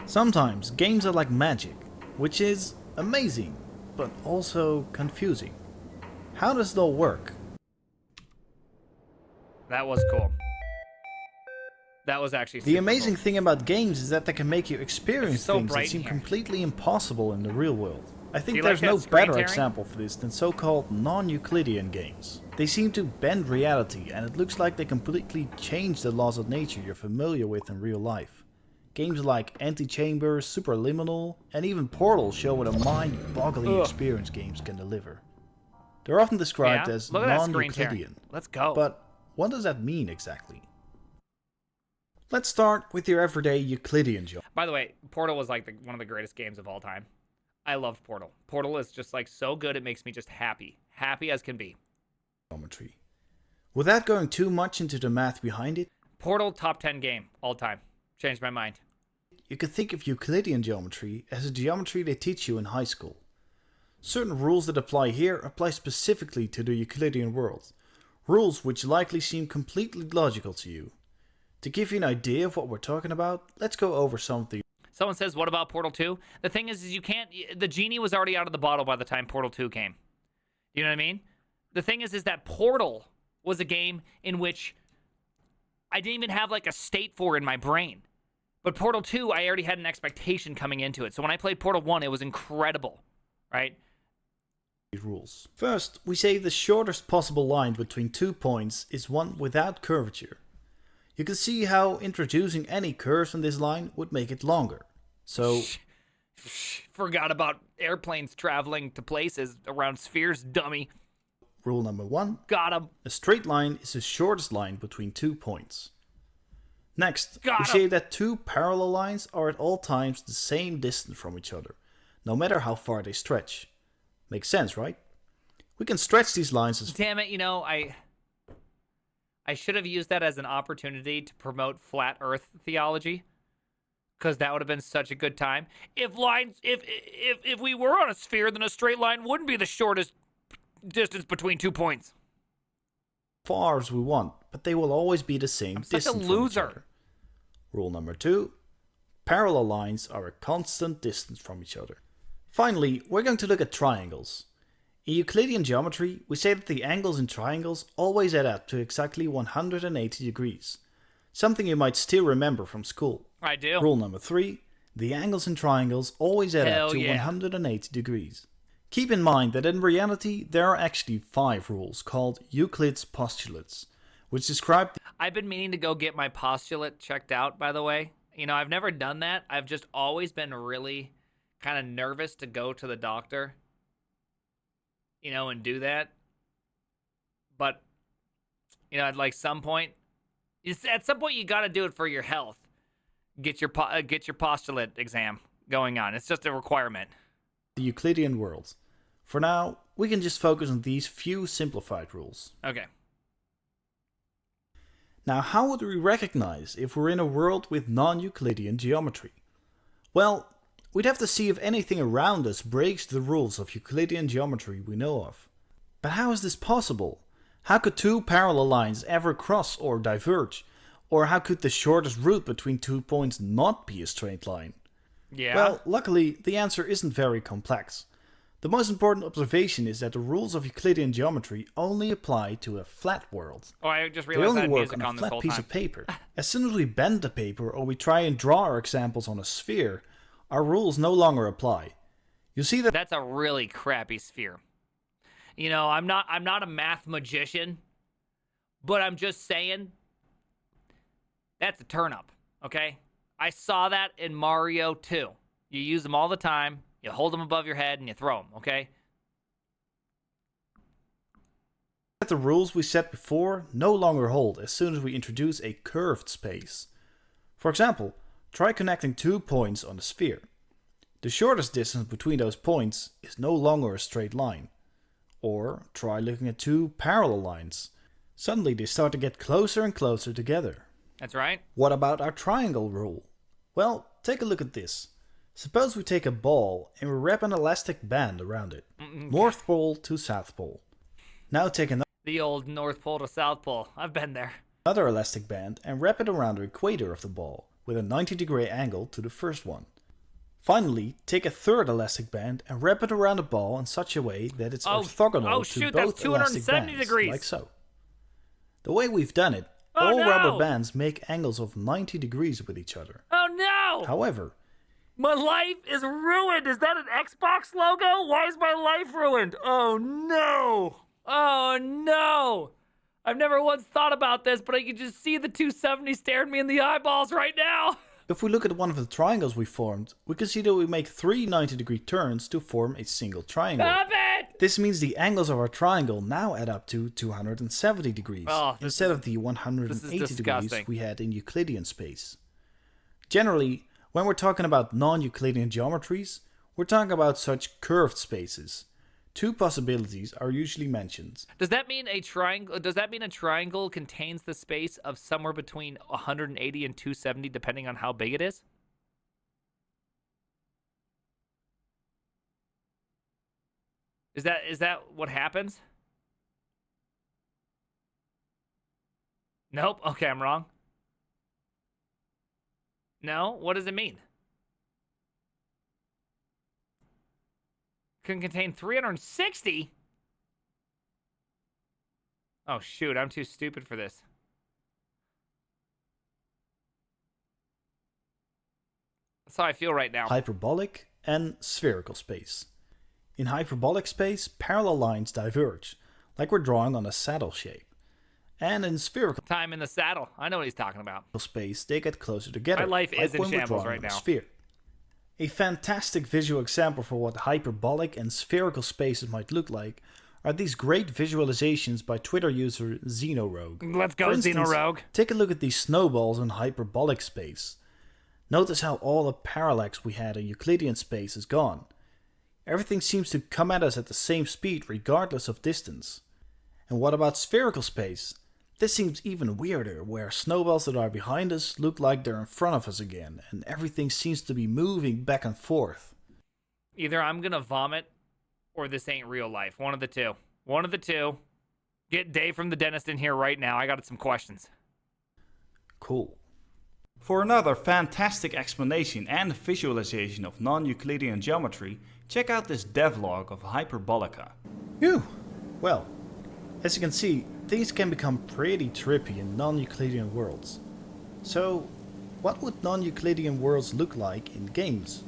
Sometimes games are like magic, which is amazing, but also confusing. How does it all work? That was cool. That was actually The super amazing cool. thing about games is that they can make you It's experience so things that bright in seem here. completely impossible in the real world. I think you there's like no that screen better tearing? example for this than so-called non-Euclidean games. They seem to bend reality, and it looks like they completely change the laws of nature you're familiar with in real life. Games like AntiChamber, Superliminal, and even Portal show what a mind-boggling Ugh. experience games can deliver. They're often described Yeah? as Look at that screen tearing. non-Euclidean, Let's go. but what does that mean exactly? Let's start with your everyday Euclidean geometry. By the way, Portal was like one of the greatest games of all time. I loved Portal. Portal is just like so good, it makes me just happy. Happy as can be. Without going too much into the math behind it, Portal top 10 game all time. Changed my mind. you could think of Euclidean geometry as a geometry they teach you in high school. Certain rules that apply here apply specifically to the Euclidean world, rules which likely seem completely logical to you. To give you an idea of what we're talking about, let's go over some of the... Someone says, what about Portal 2? The thing is you can't... The genie was already out of the bottle by the time Portal 2 came. You know what I mean? The thing is that Portal was a game in which I didn't even have like a state for in my brain. But Portal 2, I already had an expectation coming into it. So when I played Portal 1, it was incredible, right? rules. First, we say the shortest possible line between 2 points is one without curvature. You can see how introducing any curves on this line would make it longer. So, Forgot about airplanes traveling to places around spheres, dummy. rule number 1, Got him. a straight line is the shortest line between 2 points. Next, Got we 'em. say that 2 parallel lines are at all times the same distance from each other, no matter how far they stretch. Makes sense, right? We can stretch these lines as Damn it, I should have used that as an opportunity to promote flat earth theology. Because that would have been such a good time. If we were on a sphere, then a straight line wouldn't be the shortest distance between 2 points. far as we want, but they will always be the same I'm such a distance from each loser. other. Rule number 2, parallel lines are a constant distance from each other. Finally, we're going to look at triangles. In Euclidean geometry, we say that the angles in triangles always add up to exactly 180 degrees. Something you might still remember from school. I do. Rule number 3, the angles in triangles always add Hell up to yeah. 180 degrees. Keep in mind that in reality there are actually 5 rules called Euclid's postulates, which describe I've been meaning to go get my postulate checked out, by the way. I've never done that. I've just always been really kind of nervous to go to the doctor, and do that. But, at like some point, at some point you got to do it for your health. Get your postulate exam going on. It's just a requirement. the Euclidean world. For now, we can just focus on these few simplified rules. Okay. Now, how would we recognize if we're in a world with non-Euclidean geometry? Well, we'd have to see if anything around us breaks the rules of Euclidean geometry we know of. But how is this possible? How could 2 parallel lines ever cross or diverge? Or how could the shortest route between 2 points not be a straight line? Yeah. Well, luckily, the answer isn't very complex. The most important observation is that the rules of Euclidean geometry only apply to a flat world. oh, I just They realized I only had work music on a on this flat whole piece time. of paper. As soon as we bend the paper or we try and draw our examples on a sphere, our rules no longer apply. You see that That's a really crappy sphere. I'm not a math magician, but I'm just saying that's a turn up, okay? I saw that in Mario 2. You use them all the time, you hold them above your head, and you throw them, okay? the rules we set before no longer hold as soon as we introduce a curved space. For example, try connecting 2 points on a sphere. The shortest distance between those points is no longer a straight line. Or try looking at 2 parallel lines. Suddenly they start to get closer and closer together. That's right. What about our triangle rule? Well, take a look at this. Suppose we take a ball and we wrap an elastic band around it. North Pole to South Pole. Now take The old North Pole to South Pole. I've been there. another elastic band and wrap it around the equator of the ball with a 90-degree angle to the first one. Finally, take a third elastic band and wrap it around a ball in such a way that it's orthogonal to shoot, both that's 270 elastic bands, degrees. like so. The way we've done it, all rubber bands make angles of 90 degrees with each other. Oh no! However, My life is ruined! Is that an Xbox logo? Why is my life ruined? Oh no! Oh no! I've never once thought about this, but I can just see the 270 staring me in the eyeballs right now. if we look at one of the triangles we formed, we can see that we make three 90-degree turns to form a single triangle. Stop it! This means the angles of our triangle now add up to 270 degrees, instead of the 180 degrees we had in Euclidean space. Generally, when we're talking about non-Euclidean geometries, we're talking about such curved spaces. Two possibilities are usually mentioned. Does that mean a triangle? Does that mean a triangle contains the space of somewhere between 180 and 270, depending on how big it is? Is that what happens? Nope. Okay, I'm wrong. No? What does it mean? Can contain 360? Oh, shoot. I'm too stupid for this. That's how I feel right now. Hyperbolic and spherical space. In hyperbolic space, parallel lines diverge, like we're drawing on a saddle shape. And in spherical Time in the saddle. I know what he's talking about. space, they get closer together. My life like is in when we're shambles drawing right on a now. sphere. A fantastic visual example for what hyperbolic and spherical spaces might look like are these great visualizations by Twitter user XenoRogue. Let's go, For instance, XenoRogue. take a look at these snowballs in hyperbolic space. Notice how all the parallax we had in Euclidean space is gone. Everything seems to come at us at the same speed regardless of distance. And what about spherical space? This seems even weirder, where snowballs that are behind us look like they're in front of us again, and everything seems to be moving back and forth. Either I'm gonna vomit, or this ain't real life. One of the two. One of the two. Get Dave from the dentist in here right now. I got some questions. Cool. For another fantastic explanation and visualization of non-Euclidean geometry, check out this devlog of Hyperbolica. Phew! Well, as you can see, things can become pretty trippy in non-Euclidean worlds. So, what would non-Euclidean worlds look like in games?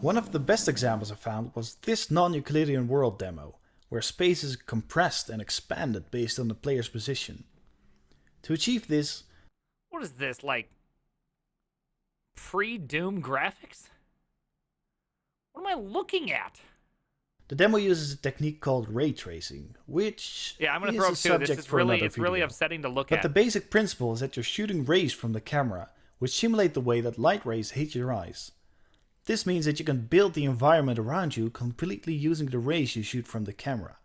One of the best examples I found was this non-Euclidean world demo, where space is compressed and expanded based on the player's position. To achieve this, What is this, like pre-Doom graphics? What am I looking at? the demo uses a technique called ray tracing, which Yeah, I'm gonna is throw a up two. subject This is for really, another it's really video. upsetting to look But at. the basic principle is that you're shooting rays from the camera, which simulate the way that light rays hit your eyes. This means that you can build the environment around you completely using the rays you shoot from the camera.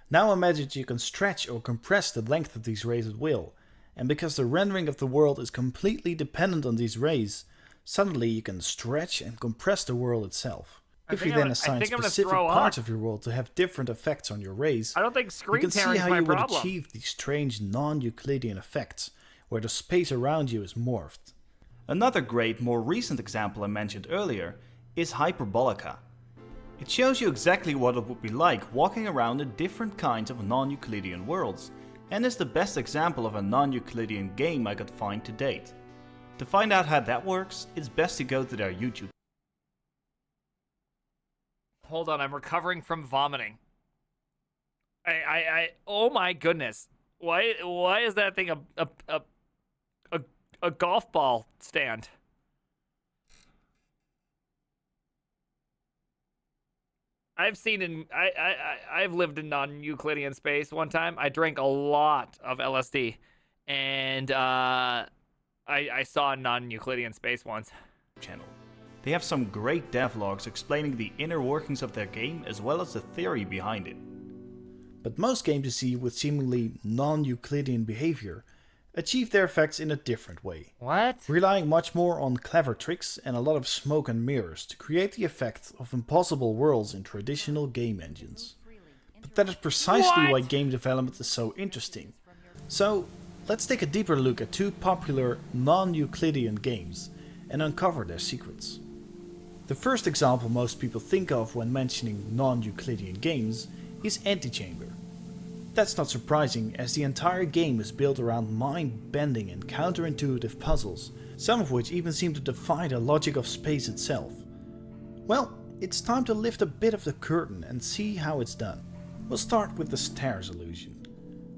Now imagine that you can stretch or compress the length of these rays at will, and because the rendering of the world is completely dependent on these rays, suddenly you can stretch and compress the world itself. If you then assign specific parts of your world to have different effects on your rays, I don't think you screen can see tearing is how my you would problem. achieve these strange non-Euclidean effects, where the space around you is morphed. Another great, more recent example I mentioned earlier is Hyperbolica. It shows you exactly what it would be like walking around in different kinds of non-Euclidean worlds, and is the best example of a non-Euclidean game I could find to date. To find out how that works, it's best to go to their YouTube. Hold on, I'm recovering from vomiting. Oh my goodness. Why is that thing a golf ball stand? I've lived in non-Euclidean space one time. I drank a lot of LSD, and I saw non-Euclidean space once. Channel. They have some great devlogs explaining the inner workings of their game as well as the theory behind it. But most games you see with seemingly non-Euclidean behavior achieve their effects in a different way. What? Relying much more on clever tricks and a lot of smoke and mirrors to create the effect of impossible worlds in traditional game engines. But that is precisely why game development is so interesting. So, let's take a deeper look at two popular non-Euclidean games and uncover their secrets. The first example most people think of when mentioning non-Euclidean games is AntiChamber. That's not surprising, as the entire game is built around mind-bending and counterintuitive puzzles, some of which even seem to defy the logic of space itself. Well, it's time to lift a bit of the curtain and see how it's done. We'll start with the stairs illusion.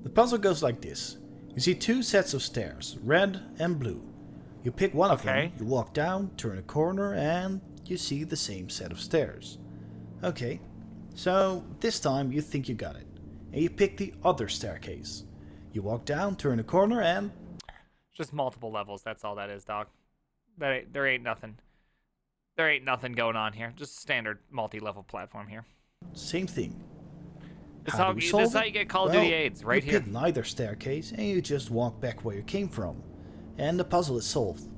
The puzzle goes like this. You see two sets of stairs, red and blue. You pick one of them, you walk down, turn a corner, and you see the same set of stairs. Okay, so this time you think you got it, and you pick the other staircase. You walk down, turn a corner, and... Just multiple levels, that's all that is, dog. There ain't nothing. There ain't nothing going on here. Just standard multi-level platform here. Same thing. This is how you get Call of Duty AIDS, right here. You pick neither staircase, and you just walk back where you came from. And the puzzle is solved.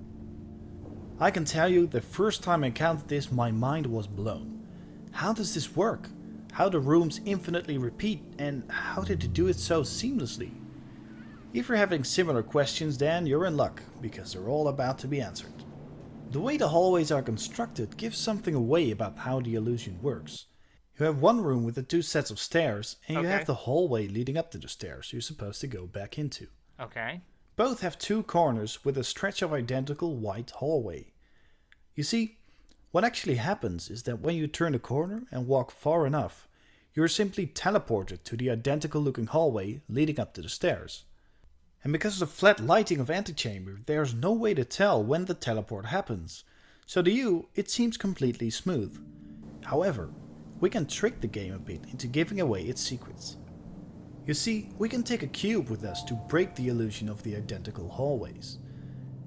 I can tell you, the first time I encountered this, my mind was blown. How does this work? How do rooms infinitely repeat, and how did they do it so seamlessly? If you're having similar questions, then you're in luck, because they're all about to be answered. The way the hallways are constructed gives something away about how the illusion works. You have one room with the two sets of stairs, and you have the hallway leading up to the stairs you're supposed to go back into. Okay. Both have two corners with a stretch of identical white hallway. You see, what actually happens is that when you turn a corner and walk far enough, you're simply teleported to the identical looking hallway leading up to the stairs. And because of the flat lighting of AntiChamber, there's no way to tell when the teleport happens, so to you it seems completely smooth. However, we can trick the game a bit into giving away its secrets. You see, we can take a cube with us to break the illusion of the identical hallways.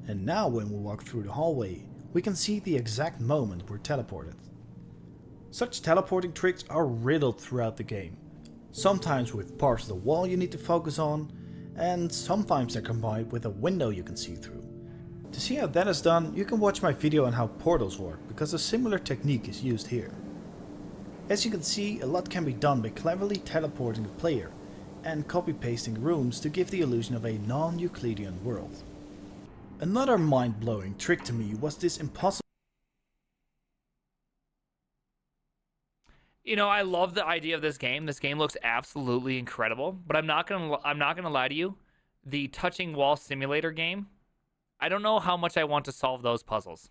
And now when we walk through the hallway, we can see the exact moment we're teleported. Such teleporting tricks are riddled throughout the game, sometimes with parts of the wall you need to focus on, and sometimes they're combined with a window you can see through. To see how that is done, you can watch my video on how portals work, because a similar technique is used here. As you can see, a lot can be done by cleverly teleporting the player, and copy-pasting rooms to give the illusion of a non-Euclidean world. Another mind-blowing trick to me was this impossible... You know, I love the idea of this game. This game looks absolutely incredible, but I'm not gonna lie to you. The touching wall simulator game, I don't know how much I want to solve those puzzles.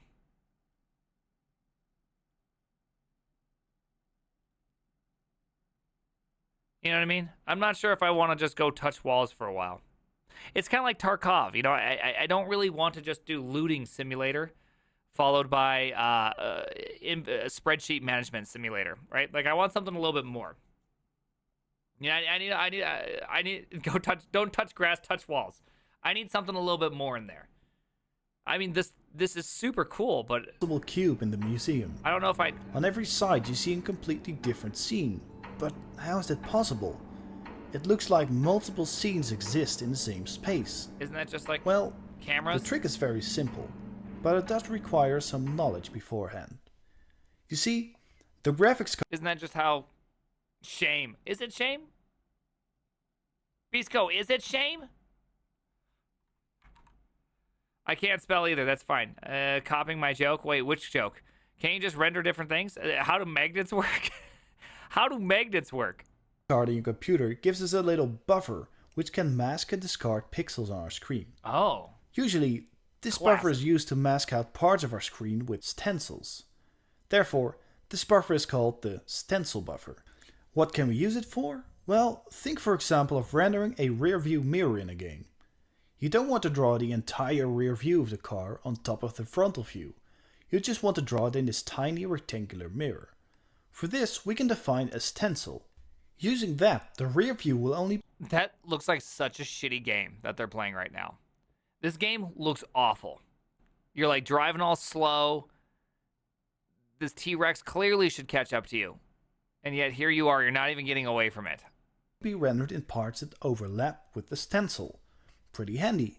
You know what I mean? I'm not sure if I want to just go touch walls for a while. It's kind of like Tarkov. You know, I don't really want to just do looting simulator followed by spreadsheet management simulator, right? Like I want something a little bit more. You know, I need don't touch grass, touch walls. I need something a little bit more in there. I mean, this is super cool, but cube in the museum. I don't know if I... On every side you see a completely different scene. But how is that possible? It looks like multiple scenes exist in the same space. Isn't that just like well, cameras? The trick is very simple, but it does require some knowledge beforehand. You see, the graphics... Isn't that just how... Shame. Is it shame? Bisco, is it shame? I can't spell either, that's fine. Copying my joke? Wait, which joke? Can't you just render different things? How do magnets work? How do magnets work? Card in your computer gives us a little buffer which can mask and discard pixels on our screen. Oh. Usually, this buffer is used to mask out parts of our screen with stencils. Therefore, this buffer is called the stencil buffer. What can we use it for? Well, think for example of rendering a rear view mirror in a game. You don't want to draw the entire rear view of the car on top of the frontal view. You just want to draw it in this tiny rectangular mirror. For this, we can define a stencil. Using that, the rear view will only... That looks like such a shitty game that they're playing right now. This game looks awful. You're like driving all slow. This T-Rex clearly should catch up to you. And yet here you are, you're not even getting away from it. Be rendered in parts that overlap with the stencil. Pretty handy.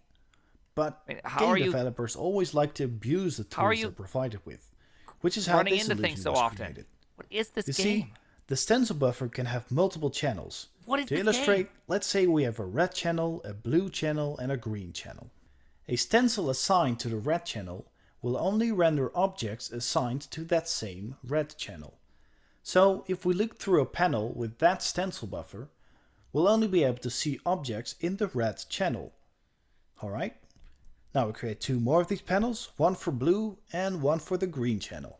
But game developers always like to abuse the tools they're provided with. Which is how this illusion was created. What is this game? You see, the stencil buffer can have multiple channels. What is to illustrate, let's say we have a red channel, a blue channel, and a green channel. A stencil assigned to the red channel will only render objects assigned to that same red channel. So if we look through a panel with that stencil buffer, we'll only be able to see objects in the red channel. Alright, now we create 2 more of these panels, one for blue and one for the green channel.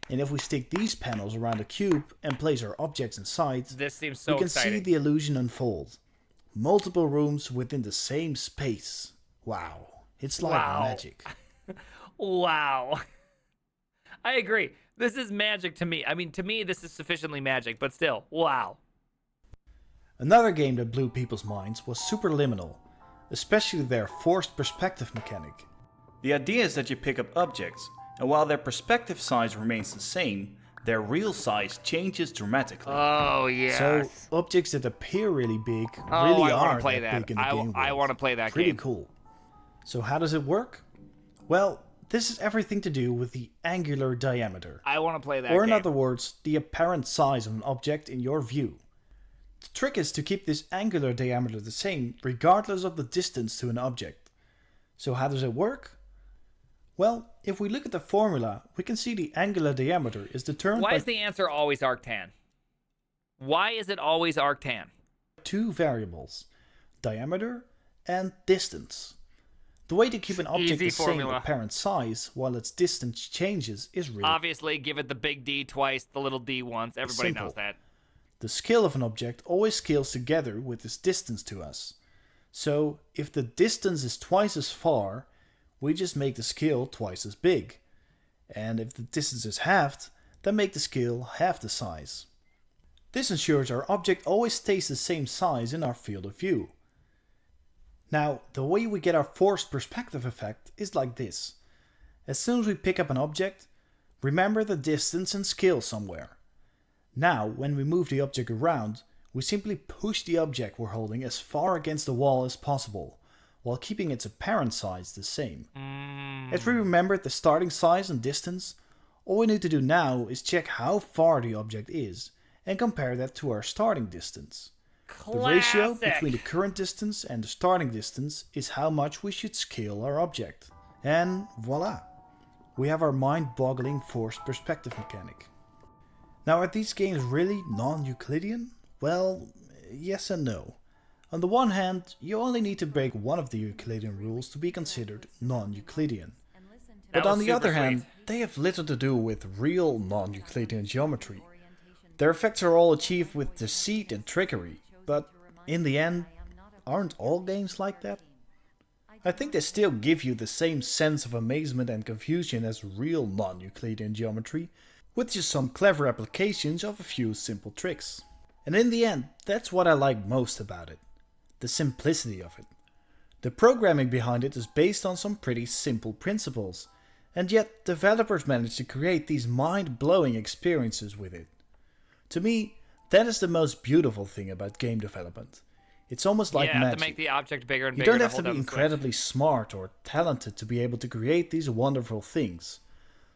And if we stick these panels around a cube and place our objects inside, This seems so we can exciting. see the illusion unfold. Multiple rooms within the same space. Wow, it's like magic. Wow. I agree. This is magic to me. I mean, to me, this is sufficiently magic, but still, wow. Another game that blew people's minds was Superliminal, especially their forced perspective mechanic. The idea is that you pick up objects, and while their perspective size remains the same, their real size changes dramatically. Oh, yeah. So objects that appear really big Oh, really I wanna are play that that. big in the game I world. want to play that Pretty game. cool. So how does it work? Well, this is everything to do with the angular diameter. I want to play that Or in game. other words, the apparent size of an object in your view. The trick is to keep this angular diameter the same regardless of the distance to an object. So how does it work? Well, if we look at the formula, we can see the angular diameter is determined Why by is the answer always arctan? Why is it always arctan? 2 variables, diameter and distance. The way to keep an object Easy the same formula. apparent size while its distance changes is really Obviously, give it the big D twice, the little d once. Everybody Simple. knows that. The scale of an object always scales together with its distance to us. So if the distance is twice as far, we just make the scale twice as big. And if the distance is halved, then make the scale half the size. This ensures our object always stays the same size in our field of view. Now, the way we get our forced perspective effect is like this. As soon as we pick up an object, remember the distance and scale somewhere. Now, when we move the object around, we simply push the object we're holding as far against the wall as possible, while keeping its apparent size the same. As we remembered the starting size and distance, all we need to do now is check how far the object is, and compare that to our starting distance. The ratio between the current distance and the starting distance is how much we should scale our object. And voila! We have our mind-boggling forced perspective mechanic. Now, are these games really non-Euclidean? Well, yes and no. On the one hand, you only need to break one of the Euclidean rules to be considered non-Euclidean. But on the other hand, they have little to do with real non-Euclidean geometry. Their effects are all achieved with deceit and trickery, but in the end, aren't all games like that? I think they still give you the same sense of amazement and confusion as real non-Euclidean geometry, with just some clever applications of a few simple tricks. And in the end, that's what I like most about it. The simplicity of it. The programming behind it is based on some pretty simple principles, and yet developers manage to create these mind-blowing experiences with it. To me, that is the most beautiful thing about game development. It's almost like yeah, magic. to make the object bigger and You bigger. don't have to hold be down the switch. incredibly smart or talented to be able to create these wonderful things.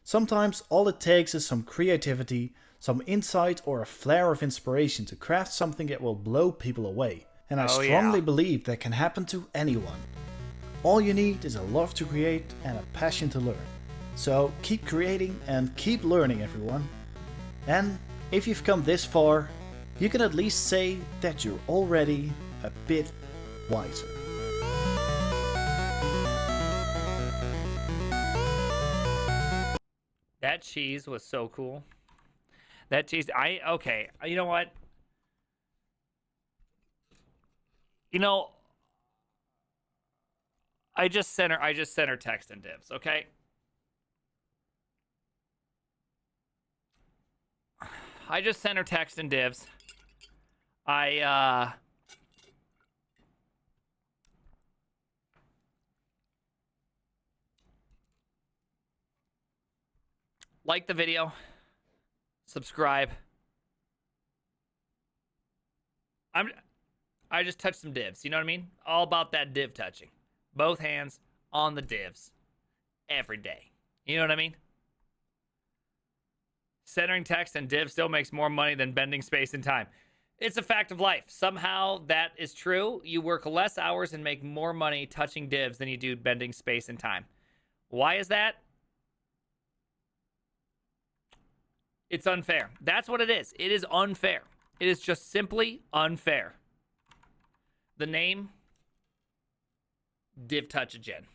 Sometimes all it takes is some creativity, some insight or a flare of inspiration to craft something that will blow people away. And I strongly believe that can happen to anyone. All you need is a love to create and a passion to learn. So keep creating and keep learning, everyone. And if you've come this far, you can at least say that you're already a bit wiser. That cheese was so cool. That cheese, okay. You know what? You know, I just sent her text and divs, okay? I just sent her text and divs. Like the video, subscribe. I just touched some divs, you know what I mean? All about that div touching. Both hands on the divs every day. You know what I mean? Centering text and div still makes more money than bending space and time. It's a fact of life. Somehow that is true. You work less hours and make more money touching divs than you do bending space and time. Why is that? It's unfair. That's what it is. It is unfair. It is just simply unfair. The name, div touch again.